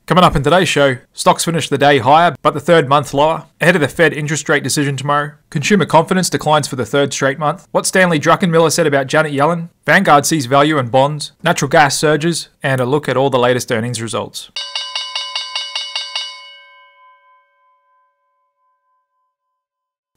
Coming up in today's show, stocks finished the day higher, but the third month lower. Ahead of the Fed interest rate decision tomorrow. Consumer confidence declines for the third straight month. What Stanley Druckenmiller said about Janet Yellen. Vanguard sees value in bonds. Natural gas surges. And a look at all the latest earnings results.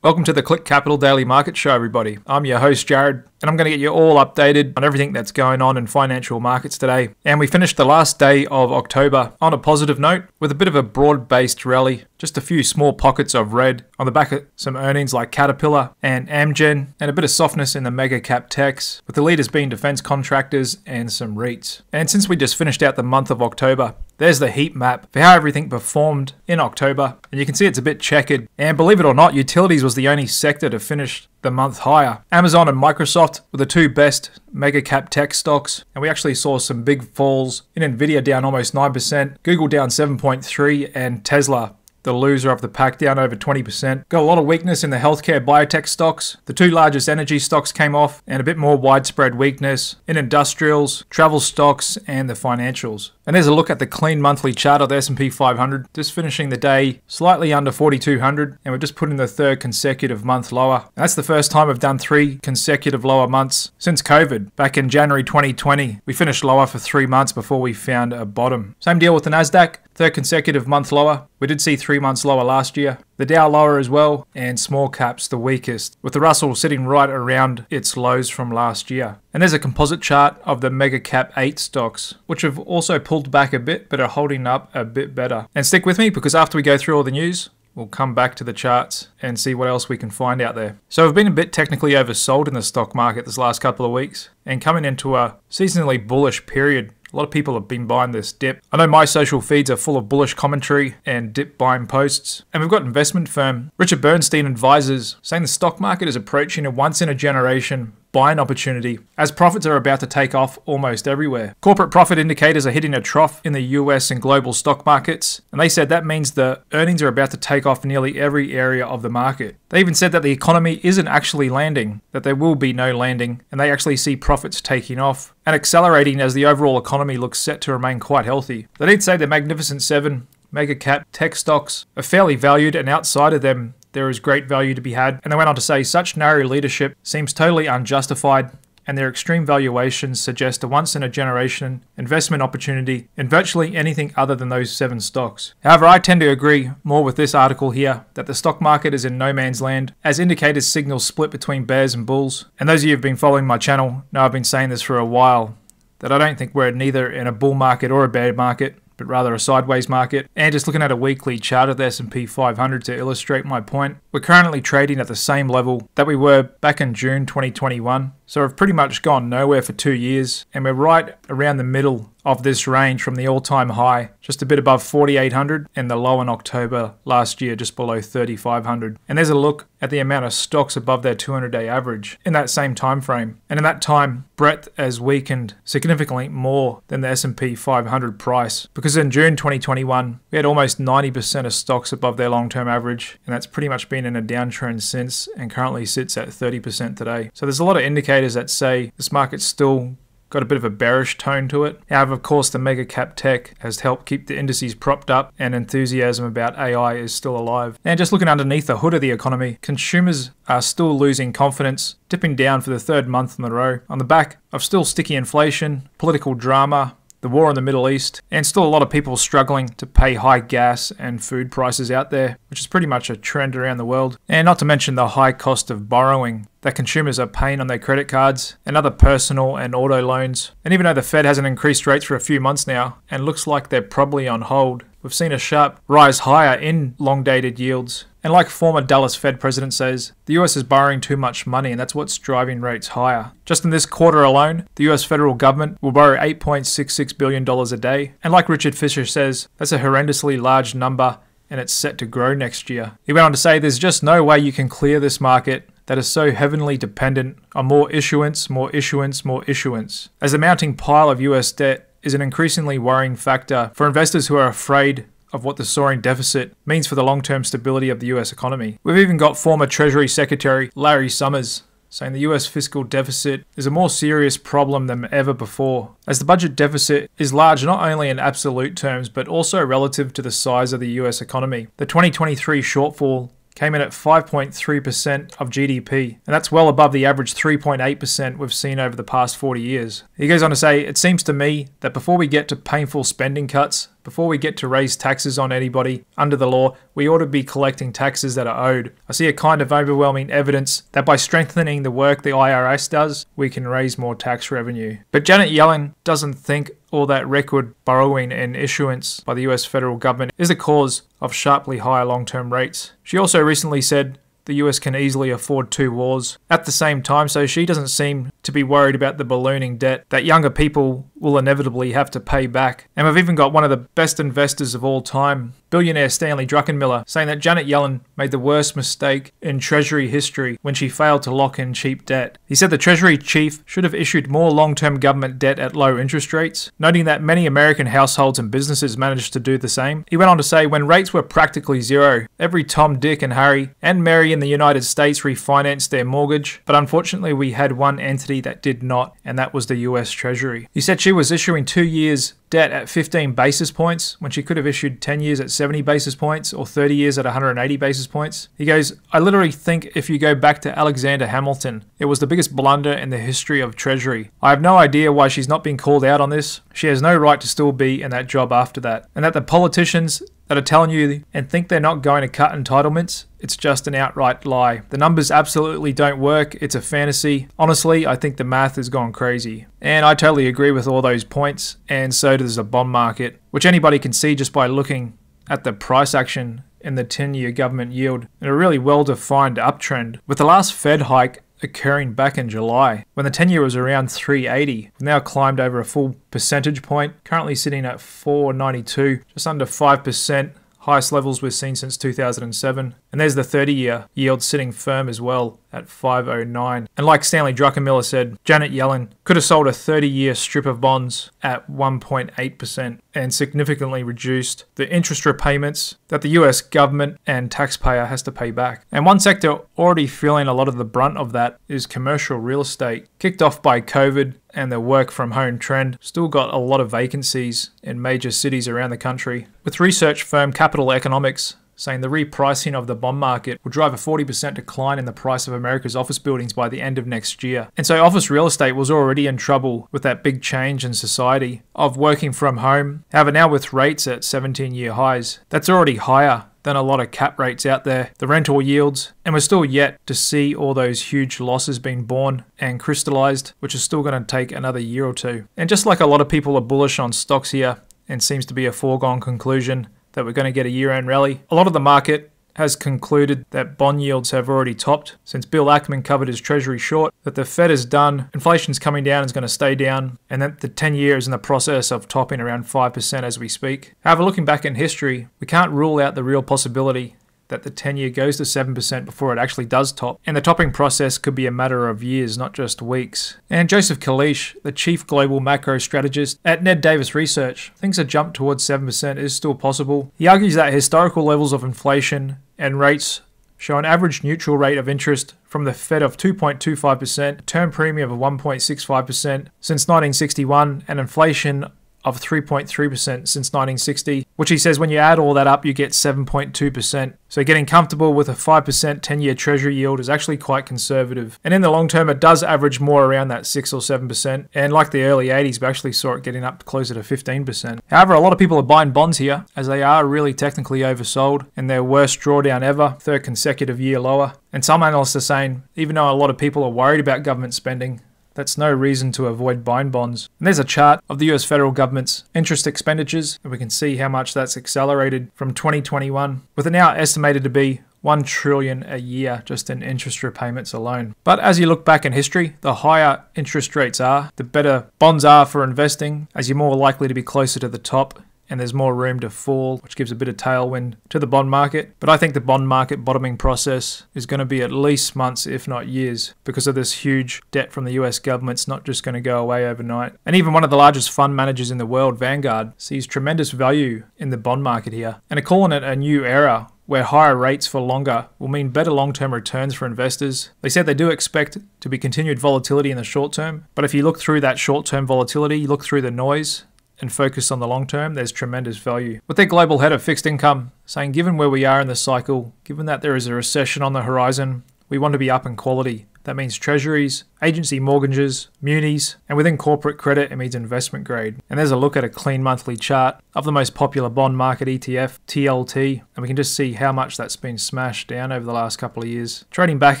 Welcome to the Click Capital Daily Market Show, everybody. I'm your host, Jared, and I'm going to get you all updated on everything that's going on in financial markets today. And we finished the last day of October on a positive note with a bit of a broad-based rally. Just a few small pockets of red on the back of some earnings like Caterpillar and AMZN, and a bit of softness in the mega cap techs, with the leaders being defense contractors and some REITs. And since we just finished out the month of October, there's the heat map for how everything performed in October, and you can see it's a bit checkered. And believe it or not, utilities was the only sector to finish the month higher. Amazon and Microsoft were the two best mega cap tech stocks, and we actually saw some big falls in NVDA down almost 9%, Google down 7.3%, and Tesla, the loser of the pack, down over 20%. Got a lot of weakness in the healthcare biotech stocks. The two largest energy stocks came off, and a bit more widespread weakness in industrials, travel stocks, and the financials. And there's a look at the clean monthly chart of the S&P 500, just finishing the day slightly under 4,200, and we're just putting the third consecutive month lower. And that's the first time we've done 3 consecutive lower months since COVID. Back in January 2020, we finished lower for 3 months before we found a bottom. Same deal with the Nasdaq. Third consecutive month lower. We did see 3 months lower last year. The Dow lower as well, and small caps the weakest, with the Russell sitting right around its lows from last year. And there's a composite chart of the mega cap 8 stocks, which have also pulled back a bit, but are holding up a bit better. And stick with me, because after we go through all the news, we'll come back to the charts and see what else we can find out there. So we've been a bit technically oversold in the stock market this last couple of weeks, and coming into a seasonally bullish period. A lot of people have been buying this dip. I know my social feeds are full of bullish commentary and dip buying posts. And we've got investment firm Richard Bernstein Advisors saying the stock market is approaching a once-in-a-generation buying opportunity as profits are about to take off almost everywhere. Corporate profit indicators are hitting a trough in the US and global stock markets, and they said that means the earnings are about to take off nearly every area of the market. They even said that the economy isn't actually landing, that there will be no landing, and they actually see profits taking off and accelerating as the overall economy looks set to remain quite healthy. They did say the Magnificent Seven mega cap tech stocks are fairly valued, and outside of them there is great value to be had. And they went on to say such narrow leadership seems totally unjustified, and their extreme valuations suggest a once-in-a-generation investment opportunity in virtually anything other than those 7 stocks. However, I tend to agree more with this article here, that the stock market is in no man's land, as indicators signal split between bears and bulls. And those of you who have been following my channel know I've been saying this for a while, that I don't think we're neither in a bull market or a bear market, but rather a sideways market. And just looking at a weekly chart of the S&P 500 to illustrate my point, we're currently trading at the same level that we were back in June 2021. So we've pretty much gone nowhere for 2 years, and we're right around the middle of this range from the all-time high, just a bit above 4,800, and the low in October last year, just below 3,500. And there's a look at the amount of stocks above their 200-day average in that same time frame. And in that time, breadth has weakened significantly more than the S&P 500 price, because in June 2021, we had almost 90% of stocks above their long-term average, and that's pretty much been in a downtrend since, and currently sits at 30% today. So there's a lot of indicators that say this market's still got a bit of a bearish tone to it. However, of course, the mega cap tech has helped keep the indices propped up, and enthusiasm about AI is still alive. And just looking underneath the hood of the economy, consumers are still losing confidence, dipping down for the 3rd month in a row on the back of still sticky inflation, political drama, the war in the Middle East, and still a lot of people struggling to pay high gas and food prices out there, which is pretty much a trend around the world. And not to mention the high cost of borrowing that consumers are paying on their credit cards and other personal and auto loans. And even though the Fed hasn't increased rates for a few months now, and looks like they're probably on hold, we've seen a sharp rise higher in long-dated yields. And like former Dallas Fed president says, the US is borrowing too much money, and that's what's driving rates higher. Just in this quarter alone, the US federal government will borrow $8.66 billion a day. And like Richard Fisher says, that's a horrendously large number, and it's set to grow next year. He went on to say there's just no way you can clear this market that is so heavily dependent on more issuance, more issuance, more issuance, as the mounting pile of US debt is an increasingly worrying factor for investors who are afraid of what the soaring deficit means for the long-term stability of the US economy. We've even got former Treasury Secretary Larry Summers saying the US fiscal deficit is a more serious problem than ever before, as the budget deficit is large not only in absolute terms but also relative to the size of the US economy. The 2023 shortfall came in at 5.3% of GDP, and that's well above the average 3.8% we've seen over the past 40 years. He goes on to say, "It seems to me that before we get to painful spending cuts, before we get to raise taxes on anybody under the law, we ought to be collecting taxes that are owed. I see a kind of overwhelming evidence that by strengthening the work the IRS does, we can raise more tax revenue." But Janet Yellen doesn't think all that record borrowing and issuance by the US federal government is the cause of sharply higher long-term rates. She also recently said the US can easily afford 2 wars at the same time, so she doesn't seem to be worried about the ballooning debt that younger people will inevitably have to pay back. And we've even got one of the best investors of all time, billionaire Stanley Druckenmiller, saying that Janet Yellen made the worst mistake in Treasury history when she failed to lock in cheap debt. He said the Treasury chief should have issued more long-term government debt at low interest rates, noting that many American households and businesses managed to do the same. He went on to say, when rates were practically zero, every Tom, Dick and Harry and Mary in the United States refinanced their mortgage, but unfortunately we had one entity that did not, and that was the US Treasury. He said she was issuing 2 years debt at 15 basis points when she could have issued 10 years at 70 basis points or 30 years at 180 basis points. He goes, "I literally think if you go back to Alexander Hamilton, it was the biggest blunder in the history of Treasury. I have no idea why she's not being called out on this. She has no right to still be in that job after that. And that the politicians that are telling you and think they're not going to cut entitlements, it's just an outright lie. The numbers absolutely don't work. It's a fantasy. Honestly, I think the math has gone crazy." And I totally agree with all those points, and so does the bond market, which anybody can see just by looking at the price action in the 10-year government yield in a really well-defined uptrend, with the last Fed hike occurring back in July, when the 10-year was around 380. We've now climbed over a full percentage point, currently sitting at 492, just under 5%, highest levels we've seen since 2007. And there's the 30-year yield sitting firm as well at 509. And like Stanley Druckenmiller said, Janet Yellen could have sold a 30-year strip of bonds at 1.8% and significantly reduced the interest repayments that the US government and taxpayer has to pay back. And one sector already feeling a lot of the brunt of that is commercial real estate. Kicked off by COVID and the work from home trend, still got a lot of vacancies in major cities around the country, with research firm Capital Economics saying the repricing of the bond market will drive a 40% decline in the price of America's office buildings by the end of next year. And so office real estate was already in trouble with that big change in society of working from home. However, now with rates at 17-year highs, that's already higher than a lot of cap rates out there, the rental yields, and we're still yet to see all those huge losses being born and crystallized, which is still going to take another year or two. And just like a lot of people are bullish on stocks here, and seems to be a foregone conclusion that we're going to get a year-end rally, a lot of the market has concluded that bond yields have already topped since Bill Ackman covered his Treasury short, that the Fed is done, inflation's coming down and is going to stay down, and that the 10-year is in the process of topping around 5% as we speak. However, looking back in history, we can't rule out the real possibility that the 10-year goes to 7% before it actually does top, and the topping process could be a matter of years, not just weeks. And Joseph Kalish, the chief global macro strategist at Ned Davis Research, thinks a jump towards 7% is still possible. He argues that historical levels of inflation and rates show an average neutral rate of interest from the Fed of 2.25%, term premium of 1.65% since 1961, and inflation of 3.3% since 1960, which he says when you add all that up, you get 7.2%. So getting comfortable with a 5% 10-year Treasury yield is actually quite conservative. And in the long term, it does average more around that 6 or 7%. And like the early 80s, we actually saw it getting up closer to 15%. However, a lot of people are buying bonds here as they are really technically oversold and their worst drawdown ever, third consecutive year lower. And some analysts are saying, even though a lot of people are worried about government spending, that's no reason to avoid buying bonds. And there's a chart of the US federal government's interest expenditures, and we can see how much that's accelerated from 2021, with it now estimated to be $1 trillion a year just in interest repayments alone. But as you look back in history, the higher interest rates are, the better bonds are for investing, as you're more likely to be closer to the top, and there's more room to fall, which gives a bit of tailwind to the bond market. But I think the bond market bottoming process is going to be at least months, if not years, because of this huge debt from the US government's not just going to go away overnight. And even one of the largest fund managers in the world, Vanguard, sees tremendous value in the bond market here, and are calling it a new era where higher rates for longer will mean better long-term returns for investors. They said they do expect to be continued volatility in the short term, but if you look through that short-term volatility, you look through the noise and focus on the long term, there's tremendous value. With their global head of fixed income saying, given where we are in the cycle, given that there is a recession on the horizon, we want to be up in quality. That means treasuries, agency mortgages, munis, and within corporate credit, it means investment grade. And there's a look at a clean monthly chart of the most popular bond market ETF, TLT, and we can just see how much that's been smashed down over the last couple of years. Trading back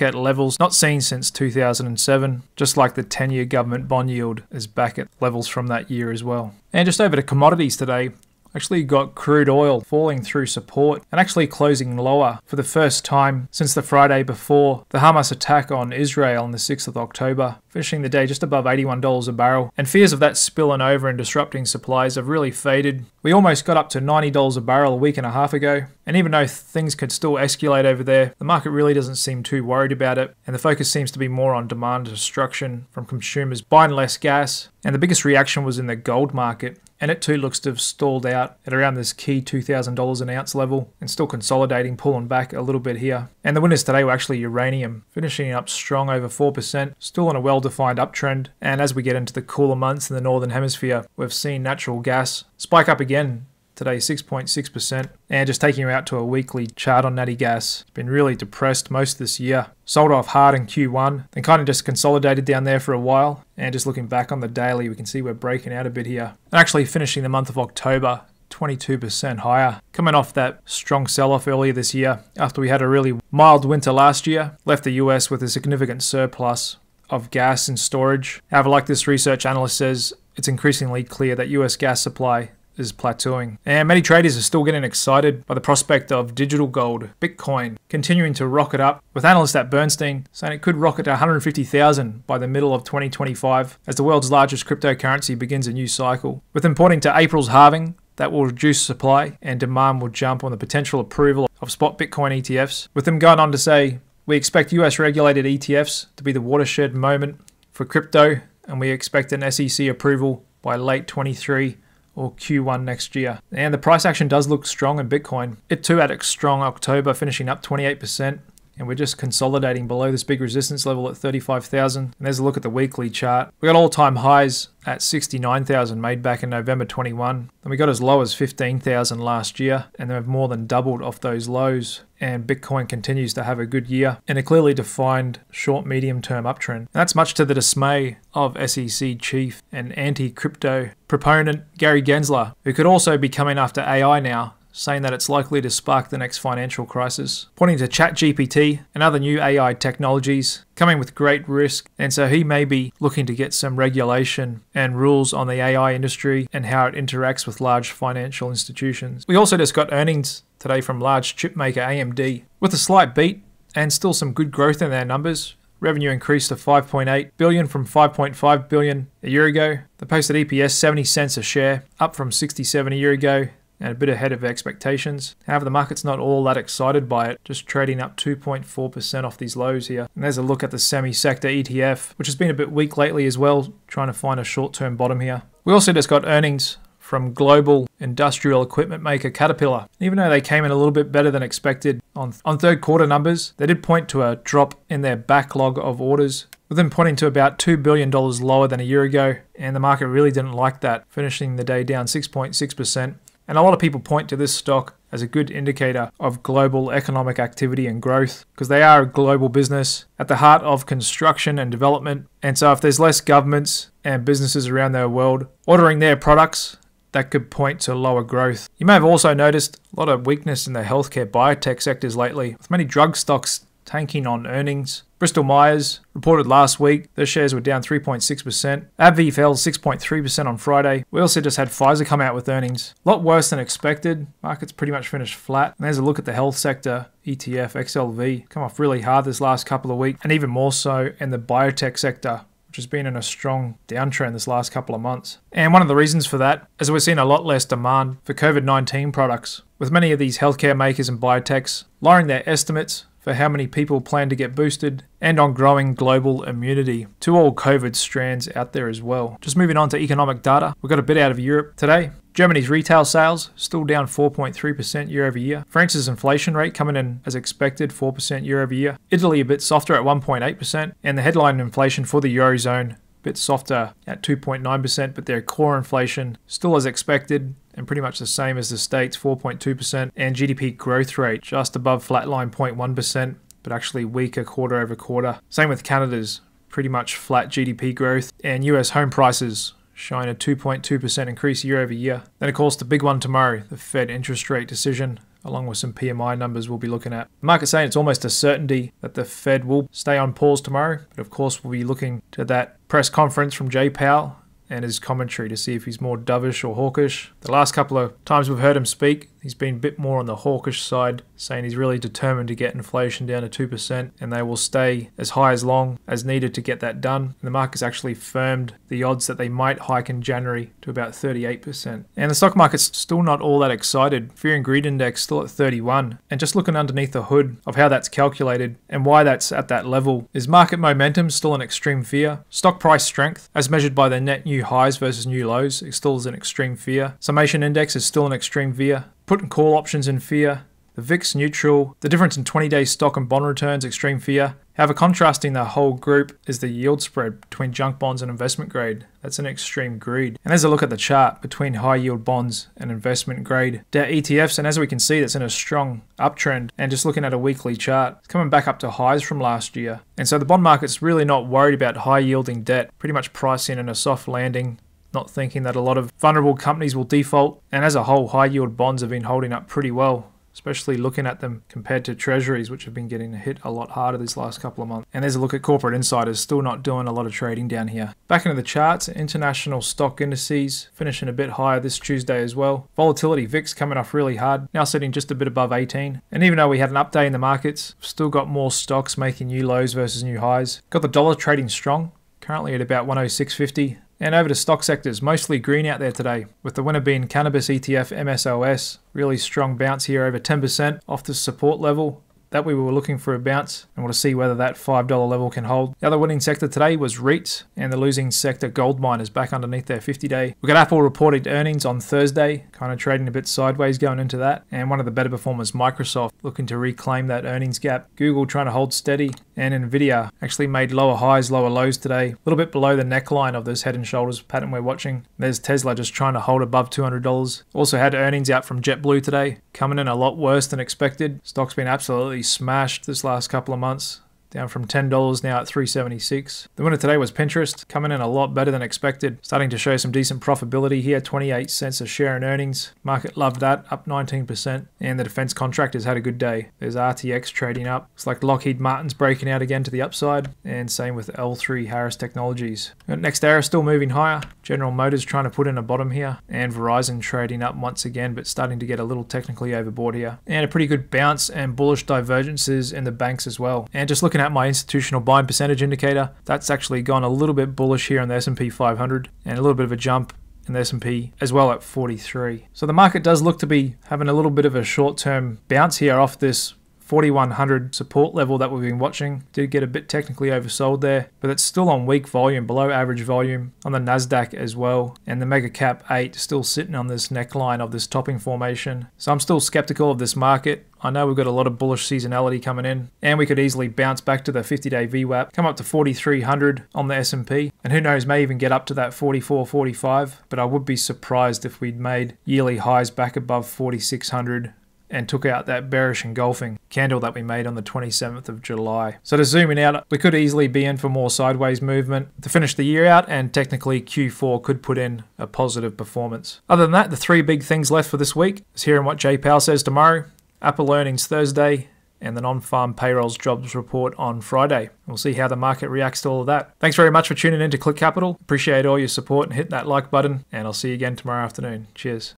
at levels not seen since 2007, just like the 10-year government bond yield is back at levels from that year as well. And just over to commodities today. Actually got crude oil falling through support and actually closing lower for the first time since the Friday before the Hamas attack on Israel on the 6th of October, finishing the day just above $81 a barrel. And fears of that spilling over and disrupting supplies have really faded. We almost got up to $90 a barrel a week and a half ago, and even though things could still escalate over there, the market really doesn't seem too worried about it, and the focus seems to be more on demand destruction from consumers buying less gas. And the biggest reaction was in the gold market, and it too looks to have stalled out at around this key $2,000 an ounce level and still consolidating, pulling back a little bit here. And the winners today were actually uranium, finishing up strong over 4%, still on a well-defined uptrend. And as we get into the cooler months in the northern hemisphere, we've seen natural gas spike up again today, 6.6%. And just taking you out to a weekly chart on natty gas, it's been really depressed most this year. Sold off hard in Q1, then kind of just consolidated down there for a while. And just looking back on the daily, we can see we're breaking out a bit here. And actually finishing the month of October 22% higher, coming off that strong sell-off earlier this year after we had a really mild winter last year, left the US with a significant surplus of gas in storage. However, like this research analyst says, it's increasingly clear that US gas supply is plateauing. And many traders are still getting excited by the prospect of digital gold, Bitcoin, continuing to rocket up, with analysts at Bernstein saying it could rocket to 150,000 by the middle of 2025 as the world's largest cryptocurrency begins a new cycle. With them pointing to April's halving, that will reduce supply and demand will jump on the potential approval of spot Bitcoin ETFs, with them going on to say, we expect US regulated ETFs to be the watershed moment for crypto, and we expect an SEC approval by late 23 or Q1 next year. And the price action does look strong in Bitcoin. It too had a strong October, finishing up 28%. And we're just consolidating below this big resistance level at 35,000. And there's a look at the weekly chart. We got all-time highs at 69,000 made back in November 21. And we got as low as 15,000 last year. And then we've more than doubled off those lows. And Bitcoin continues to have a good year and a clearly defined short-medium term uptrend. And that's much to the dismay of SEC chief and anti-crypto proponent Gary Gensler, who could also be coming after AI now, saying that it's likely to spark the next financial crisis, pointing to ChatGPT and other new AI technologies coming with great risk. And so he may be looking to get some regulation and rules on the AI industry and how it interacts with large financial institutions. We also just got earnings today from large chip maker AMD with a slight beat and still some good growth in their numbers. Revenue increased to $5.8 billion from $5.5 billion a year ago. They posted EPS 70 cents a share, up from 67 a year ago, and a bit ahead of expectations. However, the market's not all that excited by it, just trading up 2.4% off these lows here. And there's a look at the semi-sector ETF, which has been a bit weak lately as well, trying to find a short-term bottom here. We also just got earnings from global industrial equipment maker Caterpillar. Even though they came in a little bit better than expected on third quarter numbers, they did point to a drop in their backlog of orders, with them pointing to about $2 billion lower than a year ago, and the market really didn't like that, finishing the day down 6.6%. And a lot of people point to this stock as a good indicator of global economic activity and growth, because they are a global business at the heart of construction and development. And so if there's less governments and businesses around the world ordering their products, that could point to lower growth. You may have also noticed a lot of weakness in the healthcare biotech sectors lately, with many drug stocks tanking on earnings. Bristol Myers reported last week their shares were down 3.6%. AbbVie fell 6.3% on Friday. We also just had Pfizer come out with earnings. A lot worse than expected. Markets pretty much finished flat. And there's a look at the health sector ETF XLV. Come off really hard this last couple of weeks, and even more so in the biotech sector, which has been in a strong downtrend this last couple of months. And one of the reasons for that is we're seeing a lot less demand for COVID-19 products, with many of these healthcare makers and biotechs lowering their estimates for how many people plan to get boosted, and on growing global immunity to all COVID strands out there as well. Just moving on to economic data, we got a bit out of Europe today. Germany's retail sales still down 4.3% year over year. France's inflation rate coming in as expected, 4% year over year. Italy a bit softer at 1.8%, and the headline inflation for the Eurozone bit softer at 2.9%, but their core inflation still as expected and pretty much the same as the States, 4.2%, and GDP growth rate just above flatline 0.1%, but actually weaker quarter over quarter. Same with Canada's pretty much flat GDP growth, and US home prices showing a 2.2% increase year over year. Then of course the big one tomorrow, the Fed interest rate decision, along with some PMI numbers we'll be looking at. The market's saying it's almost a certainty that the Fed will stay on pause tomorrow, but of course we'll be looking to that press conference from Jay Powell and his commentary to see if he's more dovish or hawkish. The last couple of times we've heard him speak, he's been a bit more on the hawkish side, saying he's really determined to get inflation down to 2% and they will stay as high as long as needed to get that done. And the market's actually firmed the odds that they might hike in January to about 38%. And the stock market's still not all that excited. Fear and Greed Index still at 31. And just looking underneath the hood of how that's calculated and why that's at that level, is market momentum still in extreme fear? Stock price strength, as measured by the net new highs versus new lows, is still in extreme fear. Summation Index is still in extreme fear. Put and call options in fear. The VIX neutral. The difference in 20-day stock and bond returns, extreme fear. However, contrasting the whole group is the yield spread between junk bonds and investment grade. That's an extreme greed. And as I look at the chart between high yield bonds and investment grade debt ETFs, and as we can see, that's in a strong uptrend. And just looking at a weekly chart, it's coming back up to highs from last year. And so the bond market's really not worried about high yielding debt, pretty much pricing in a soft landing, not thinking that a lot of vulnerable companies will default. And as a whole, high yield bonds have been holding up pretty well, especially looking at them compared to treasuries, which have been getting hit a lot harder these last couple of months. And there's a look at corporate insiders, still not doing a lot of trading down here. Back into the charts, international stock indices finishing a bit higher this Tuesday as well. Volatility, VIX coming off really hard, now sitting just a bit above 18. And even though we had an update in the markets, still got more stocks making new lows versus new highs. Got the dollar trading strong, currently at about 106.50. And over to stock sectors, mostly green out there today, with the winner being cannabis ETF MSOS. Really strong bounce here, over 10% off the support level that we were looking for a bounce, and we'll see whether that $5 level can hold. The other winning sector today was REITs, and the losing sector gold miners back underneath their 50-day. We got Apple reported earnings on Thursday, kind of trading a bit sideways going into that, and one of the better performers, Microsoft, looking to reclaim that earnings gap. Google trying to hold steady, and NVDA actually made lower highs, lower lows today, a little bit below the neckline of this head and shoulders pattern we're watching. There's Tesla just trying to hold above $200. Also had earnings out from JetBlue today, coming in a lot worse than expected. Stock's been absolutely smashed this last couple of months, down from $10 now at $3.76. The winner today was Pinterest, coming in a lot better than expected, starting to show some decent profitability here, 28 cents a share in earnings. Market loved that, up 19%, and the defense contractors had a good day. There's RTX trading up. Looks like Lockheed Martin's breaking out again to the upside, and same with L3 Harris Technologies. NextEra still moving higher. General Motors trying to put in a bottom here, and Verizon trading up once again, but starting to get a little technically overbought here. And a pretty good bounce and bullish divergences in the banks as well. And just looking at my institutional buying percentage indicator, that's actually gone a little bit bullish here on the S&P 500, and a little bit of a jump in the S&P as well at 43. So the market does look to be having a little bit of a short-term bounce here off this 4100 support level that we've been watching. Did get a bit technically oversold there, but it's still on weak volume, below average volume on the Nasdaq as well, and the mega cap 8 still sitting on this neckline of this topping formation. So I'm still skeptical of this market. I know we've got a lot of bullish seasonality coming in, and we could easily bounce back to the 50-day VWAP, come up to 4,300 on the S&P, and who knows, may even get up to that 44, 45, but I would be surprised if we'd made yearly highs back above 4,600 and took out that bearish engulfing candle that we made on the 27th of July. So to zoom in out, we could easily be in for more sideways movement to finish the year out, and technically Q4 could put in a positive performance. Other than that, the three big things left for this week is hearing what Jay Powell says tomorrow, Apple earnings Thursday, and the non-farm payrolls jobs report on Friday. We'll see how the market reacts to all of that. Thanks very much for tuning in to Click Capital. Appreciate all your support, and hit that like button, and I'll see you again tomorrow afternoon. Cheers.